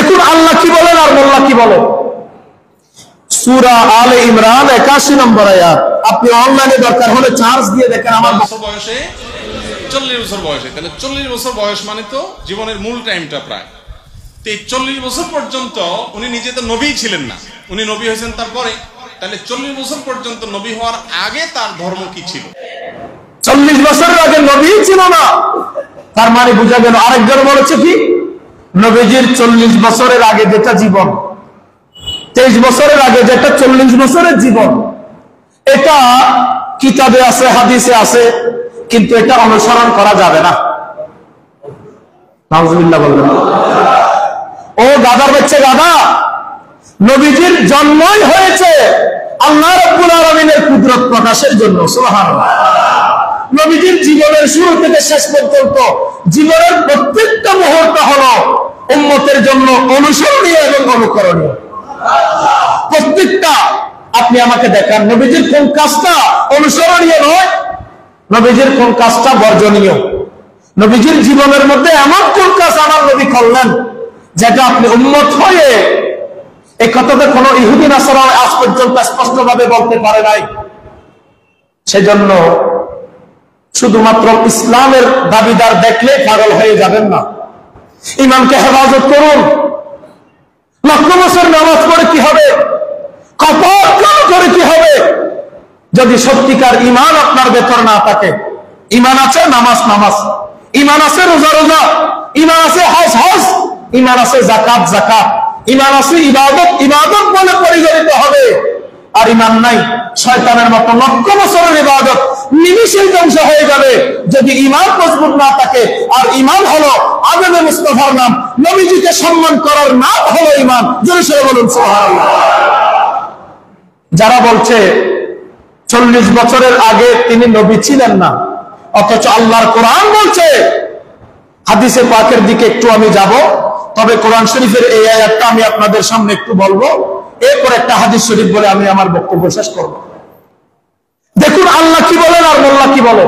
দেখুন আল্লাহ কি বলেন আর মোল্লা কি বলে। সূরা আলে ইমরান 81 নম্বর আয়াত। আপনি অনলাইনে দরকার হলে চার্জ দিয়ে দেখেন। আমার বয়সে 40 বছর বয়সে, তাহলে 40 বছর বয়স মানে তো জীবনের মূল টাইমটা প্রায়। তো এই 40 বছর পর্যন্ত উনি নিজে তো নবী ছিলেন না, উনি নবী হয়েছেন তারপরে। তাহলে 40 বছর পর্যন্ত নবী হওয়ার আগে তার ধর্ম কি ছিল? 40 বছরের আগে নবী ছিল না, তার মানে বুঝা গেল। আরেকজন বলেছে কি, নবীজির 40 বছরের আগে যেটা জীবন, 23 বছরের আগে যেটা 40 বছরের জীবন, এটা কিতাবে আছে, হাদিসে আছে, কিন্তু এটা অনুসরণ করা যাবে না। নাউজুবিল্লাহ বলবেন। ও গাদার বাচ্চা গাদা, নবীজির জন্মই হয়েছে আল্লাহ রাব্বুল আলামিনের কুদরত প্রকাশের জন্য। সুবহানাল্লাহ। নবীজির জীবনের শুরু থেকে শেষ পর্যন্ত জীবনের প্রত্যেকটা মুহূর্ত হলো উম্মতের জন্য অনুসরণীয় এবং অনুকরণীয়। প্রত্যেকটা। আপনি আমাকে দেখান নবীজির কোন কাজটা অনুসরণীয় নয়, নবীজির কোন কাজটা বর্জনীয়। নবীজির জীবনের মধ্যে এমন কোন কাজ আমার নবী করলেন যেটা আপনি উম্মত হয়ে, এই কথাটা কোন ইহুদি নাসারা আজ পর্যন্ত স্পষ্টভাবে বলতে পারে নাই। সেজন্য শুধুমাত্র ইসলামের দাবিদার দেখলে পাগল হয়ে যাবেন না। ইমানকে হেফাজত করুন। লক্ষ বছর নামাজ পড়ে কি হবে, কপাল করে কি হবে, যদি সত্যিকার ইমান আপনার ভেতর না থাকে। ইমান আছে নামাজ নামাজ, ইমান আছে রোজা রোজা, ইমান আছে হজ হজ, ইমান আছে যাকাত যাকাত, ইমান আছে ইবাদত ইবাদত বলে পরিগণিত হবে। আর ইমান নাই, শয়তানের মতো লক্ষ বছরের ইবাদত নিমিষেই ধ্বংস হয়ে যাবে যদি ইমান মজবুত না থাকে। আর ইমান হলো আদবে মুস্তাফার নাম, নবীজিকে সম্মান করার নাম হলো ইমান। জোরে সরে বলুন সুবহানাল্লাহ। যারা বলছে 40 বছরের আগে তিনি নবী ছিলেন না, অথচ আল্লাহর কোরআন বলছে, হাদিসে পাকের দিকে একটু আমি যাব, তবে কোরআন শরীফের এই আয়াতটা আমি আপনাদের সামনে একটু বলবো, এরপর একটা হাদিস শরীফ বলে আমি আমার বক্তব্য শেষ করব। দেখুন আল্লাহ কি বলেন আর মোল্লা কি বলে।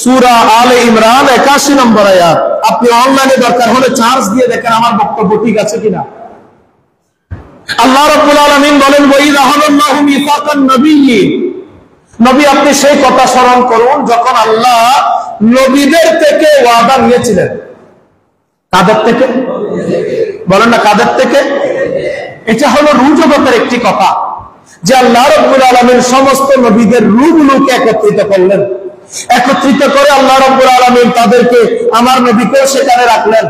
সূরা আলে ইমরান 81 নম্বর আয়াত। আপনি অনলাইনে দরকার হলে চার্জ দিয়ে দেখেন আমার বক্তব্য ঠিক আছে কিনা। আল্লাহ রাব্বুল আলামিন বলেন, ওয়াইযা হাদাল্লাহু মিসাকান নাবিয়্যিন। নবী আপনি সেই কথা স্মরণ করুন যখন আল্লাহ নবীদের থেকে ওয়াদা নিয়েছিলেন। কাদের থেকে বলেন না, কাদের থেকে? এটা হলো রূহ জগতের একটি কথা, যে আল্লাহ রাব্বুল আলামিন সমস্ত নবীদের রূহগুলোকে একত্রিত করলেন। একত্রিত করে আল্লাহ রাব্বুল আলামিন তাদেরকে, আমার নবীকেও সেখানে রাখলেন।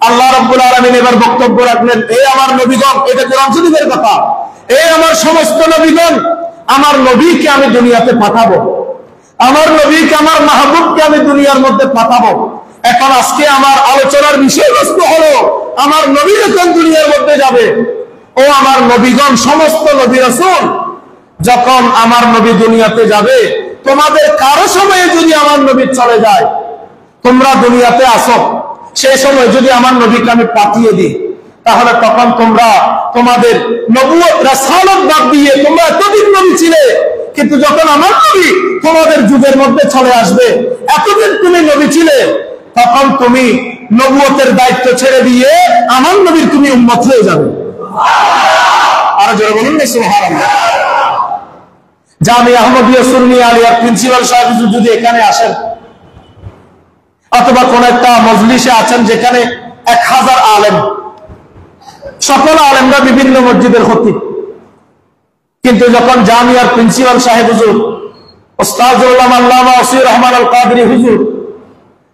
আল্লাহ রাব্বুল আলামিন এবার বক্তব্য রাখলেন, এই আমার নবীগণ, এটা কোরআন শরীফের কথা, এই আমার সমস্ত নবীগণ, আমার নবীকে আমি দুনিয়াতে পাঠাবো, আমার নবীকে, আমার মাহবুবকে আমি দুনিয়ার মধ্যে পাঠাবো। এখন আজকে আমার আলোচনার বিষয়বস্তু হলো, আমার নবী যখন দুনিয়ার মধ্যে যাবে, ও আমার নবীগণ, সমস্ত নবী রাসূল যখন আমার নবী দুনিয়াতে যাবে, তোমাদের কারো সময়ে যদি আমার নবী চলে যায়, তোমরা দুনিয়াতে আসো, সেই সময় যদি আমার নবীকে আমি পাঠিয়ে দিই, তাহলে তখন তোমরা তোমাদের নবুয়ত রাসালত বাদ দিয়ে, তোমরা এতদিন নবী ছিলে, কিন্তু যখন আমার নবী তোমাদের যুগের মধ্যে চলে আসবে, এতদিন তুমি নবী ছিলে, তখন তুমি নবুয়তের দায়িত্ব ছেড়ে দিয়ে আমার নবীর তুমি উম্মত হয়ে যাবে। আর যারা বলুন না সুবহানাল্লাহ। জামিয়া আহমদিয়া সুন্নি আলিয়ার প্রিন্সিপাল সাহেব যদি এখানে আসেন, অথবা কোন একটা মজলিসে আছেন যেখানে 1000 আলেম, সকল আলেমরা বিভিন্ন মসজিদের খতিব, কিন্তু যখন জামিয়ার প্রিন্সিপাল সাহেব হুজুর ওস্তাদুল উলামা আল্লামা ওসি রহমান আল কাদরি হুজুর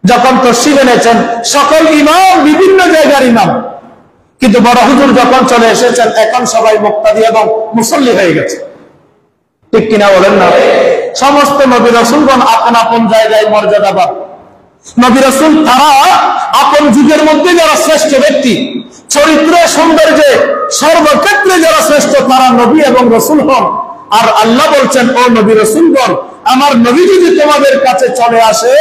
যখন তশরিফ এনেছেন, সকল ইমাম বিভিন্ন জায়গার ইমাম, কিন্তু বড় হুজুর যখন চলে এসেছেন, এখন সবাই মুক্তাদি এবং মুসল্লি হয়ে গেছে। ঠিক কিনা বলেন না? সমস্ত নবী রাসূলগণ আপন আপন জায়গায় মর্যাদাবান। নবী রাসূল তারা আপন যুগের মধ্যে যারা শ্রেষ্ঠ ব্যক্তি, চরিত্রে সৌন্দর্যে সর্বক্ষেত্রে যারা শ্রেষ্ঠ, তারা নবী এবং রাসূল হন। আর আল্লাহ বলছেন, ও নবী রাসূলগণ, আমার নবী যদি তোমাদের কাছে চলে আসে,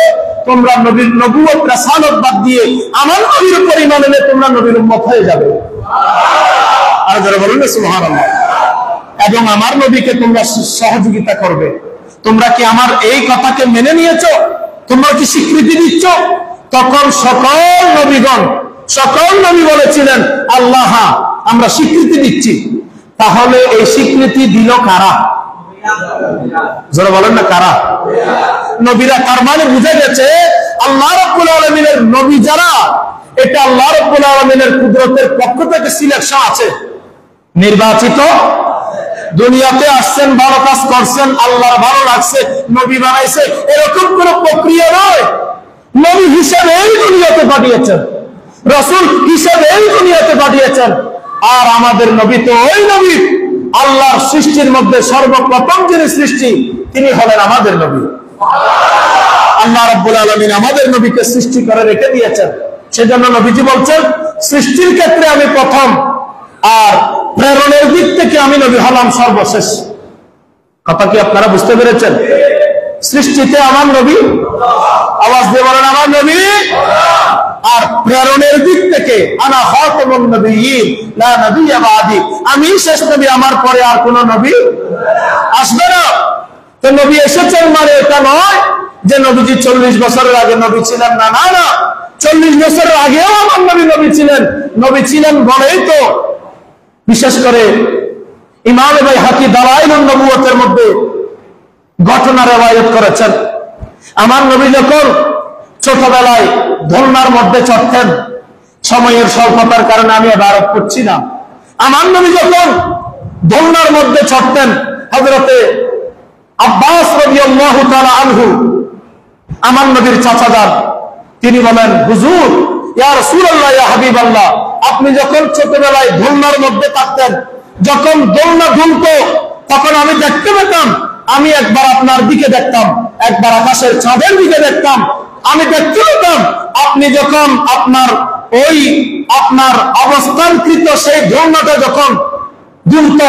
তোমরা নবীর নবুয়ত রাসালত বাদ দিয়ে আমার নবীর উপর ঈমান এনে তোমরা নবীর উম্মত হয়ে যাবে। আর যারা বলেন না সুবহানাল্লাহ। এবং আমার নবীকে তোমরা সহযোগিতা করবে। তোমরা কি আমার এই কথাকে মেনে নিয়েছো? তোমরা কি স্বীকৃতি দিচ্ছ? তখন সকল নবীগণ সকল নবী বলেছিলেন আল্লাহ আমরা স্বীকৃতি দিচ্ছি। তাহলে এই স্বীকৃতি দিল কারা? যারা বলেন না কারা? নবীরা। তার মানে বুঝে গেছে আল্লাহ রাব্বুল আলামিনের নবী যারা, এটা আল্লাহ রাব্বুল আলামিনের কুদরতের পক্ষ থেকে সিলেকশন আছে, নির্বাচিত। দুনিয়াতে আসছেন, ভালো কাজ করছেন, আল্লাহর ভালো লাগছে, নবী বানাইছে, এরকম কোন প্রক্রিয়া নয়। নবী হিসেবেই দুনিয়াতে পাঠিয়েছেন, রাসূল হিসেবেই দুনিয়াতে পাঠিয়েছেন। আর আমাদের নবী তো ওই নবী, আল্লাহর সৃষ্টির মধ্যে সর্বপ্রথম যিনি সৃষ্টি তিনি হলেন আমাদের নবী। আল্লাহ রাব্বুল আলামিন আমাদের নবীকে সৃষ্টি করে রেখে দিয়েছেন। সেজন্য নবীজি বলছেন সৃষ্টির ক্ষেত্রে আমি প্রথম, আর প্রেরণের দিক থেকে আমি নবী হলাম সর্বশেষ। কথা কি আপনারা বুঝতে পেরেছেন? সৃষ্টিতে আমার নবী, আওয়াজ দিয়ে বলেন আমার নবী। আর প্রেরণের দিক থেকে আনা খাতামুন নবিয়্যিন লা নবিয়্যা বাদি, আমি শেষ নবী, আমার পরে আর কোন নবী আসবে না। তো নবী এসেছেন মানে এটা নয় যে নবীজি 40 বছরের আগে নবী ছিলেন না, না না, 40 বছরের আগেও আমার নবী নবী ছিলেন। নবী ছিলেন বলেই তো বিশেষ করে ইমাম বাইহাকি দালাইলুন নবুওয়াতের মধ্যে ঘটনা রিওয়ায়াত করেছেন। আমার নবী যখন ছোটবেলায় দোলনার মধ্যে চড়তেন, সময়ের স্বল্পতার কারণে আমি ইবারত করছি না, আমার নবী যখন দোলনার মধ্যে চড়তেন, হযরতে আব্বাস রাদিয়াল্লাহু তাআলা আনহু আমার নবীর চাচাজান, তিনি বলেন হুজুর ইয়া রাসূলুল্লাহ ইয়া হাবিবাল্লাহ, আপনি যখন ছোটবেলায় দোলনার মধ্যে থাকতেন, যখন দোলনা দুলতো তখন আমি দেখতে পেতাম, আমি একবার আপনার দিকে দেখতাম, একবার আকাশের চাঁদের দিকে দেখতাম, আমি দেখতে পেতাম আপনি যখন আপনার অবস্থানকৃত সেই দোলনাটা যখন দুলত,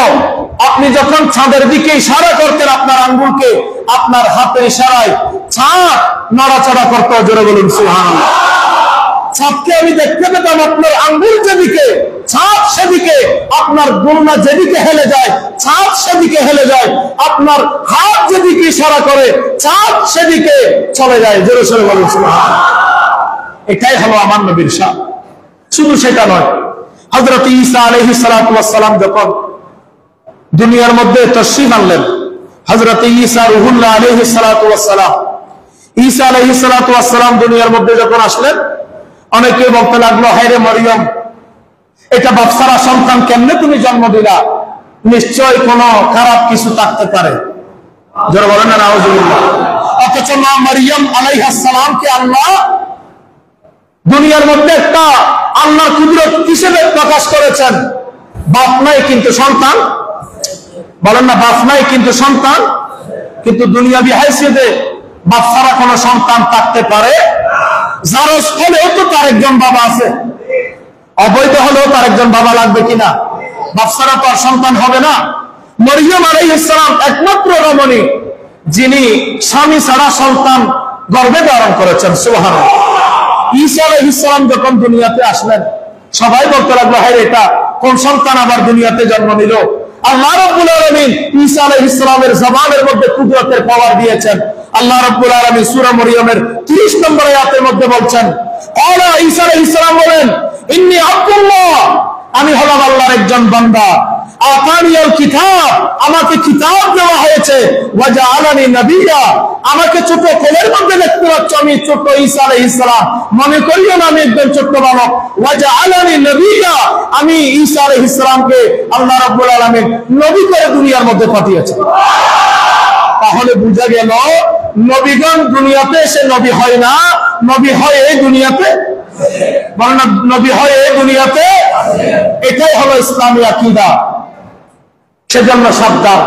আপনি যখন চাঁদের দিকে ইশারা করতেন আপনার আঙ্গুলকে, আপনার হাতের ইশারায় চাঁদ নড়াচড়া করত। জোরে বলুন সুবহানাল্লাহ। চাঁদকে আমি দেখতে পেতাম, আপনার আঙ্গুল যেদিকে চাঁদ সেদিকে, আপনার দোলনা যেদিকে হেলে যায় চাঁদ সেদিকে হেলে যায়, আপনার হাত যেদিকে ইশারা করে চাঁদ সেদিকে চলে যায়। জোরে সোরে বলুন সুবহানাল্লাহ। এটাই হলো আমার নবীর শান। শুধু সেটা নয়, হযরত ঈসা আলাইহিস সালাতু ওয়াস সালাম যখন দুনিয়ার মধ্যে তাশরীফ আনলেন, হযরত ঈসা রূহুল্লাহ আলাইহিস সালাতু ওয়াস সালাম, ঈসা আলাইহিস সালাতু ওয়াস সালাম দুনিয়ার মধ্যে যখন আসলেন, অনেকে বলতে লাগলো হায়রে মরিয়ম, এটা বাপসারা সন্তান কেমনে তুমি জন্ম দিলা, নিশ্চয় কোনো খারাপ কিছু থাকতে পারে। যারা বলেন না নাউজুবিল্লাহ। অথচ মা মরিয়ম আলাইহিস সালামকে আল্লাহ দুনিয়ার মধ্যে একটা আল্লাহর কুদরত হিসেবে প্রকাশ করেছেন। বাপ নাই কিন্তু সন্তান, বলেন না বাপ নাই কিন্তু সন্তান, কিন্তু দুনিয়াবি হাইসিয়তে বাপ ছাড়া কোনো সন্তান থাকতে পারে? জারজ হলেও তো তার একজন বাবা আছে, অবৈধ হলেও তার একজন বাবা লাগবে কিনা? বাপ ছাড়া তো আর সন্তান হবে না। মরিয়ম আলাইহিস সালাম একমাত্র রমণী যিনি স্বামী ছাড়া সন্তান গর্ভে ধারণ করেছেন। সুবহানাল্লাহ। ঈসা আলাইহিস সালাম যখন দুনিয়াতে আসলেন, সবাই বলতে লাগলো হায় এটা কোন সন্তান আবার দুনিয়াতে জন্ম নিল। আল্লাহ রাব্বুল আলামিন ঈসা আলাইহিস সালামের জবানের মধ্যে কুদরতের পাওয়ার দিয়েছেন। আল্লাহ রাব্বুল আলামিন সূরা মরিয়মের 30 নম্বর আয়াতের মধ্যে বলছেন, আলা ঈসা আলাইহিস সালাম বলেন ইন্নী আব্দুল্লাহ, আমি হলাম আল্লাহর একজন বান্দা, আতানিয়াল কিতাব, আমাকে কিতাব দেওয়া হয়েছে, ওয়া জাআলানি নবিয়্যা, আমাকে ছোট কোলের মধ্যে দেখতে পাচ্ছ, আমি ছোট ঈসা আলাইহিস সালাম, মনে করিও না আমি একজন ছোট বালক। ওয়া জাআলানি নবিয়্যা, আমি ঈসা আলাইহিস সালামকে আল্লাহ রাব্বুল আলামিন নবী করে দুনিয়ার মধ্যে পাঠিয়েছেন। তাহলে বুঝা গেল নবীগণ দুনিয়াতে এসে নবী হয় না, নবী হয় এই দুনিয়াতে, বলেন না নবী হয় এই দুনিয়াতে। এটাই হলো ইসলামী আকীদা। সেজন্য সাবধান,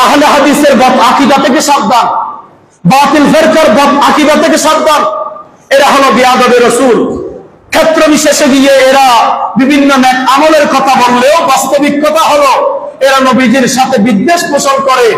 আহলে হাদিসের বদ আকীদা থেকে সাবধান, বাতিল ফিরকার বদ আকীদা থেকে সাবধান। এরা হলো বিয়াদবে রাসূল। ক্ষেত্র বিশেষে গিয়ে এরা বিভিন্ন নেক আমলের কথা বললেও বাস্তবিক কথা হলো এরা নবীজির সাথে বিদ্বেষ পোষণ করে।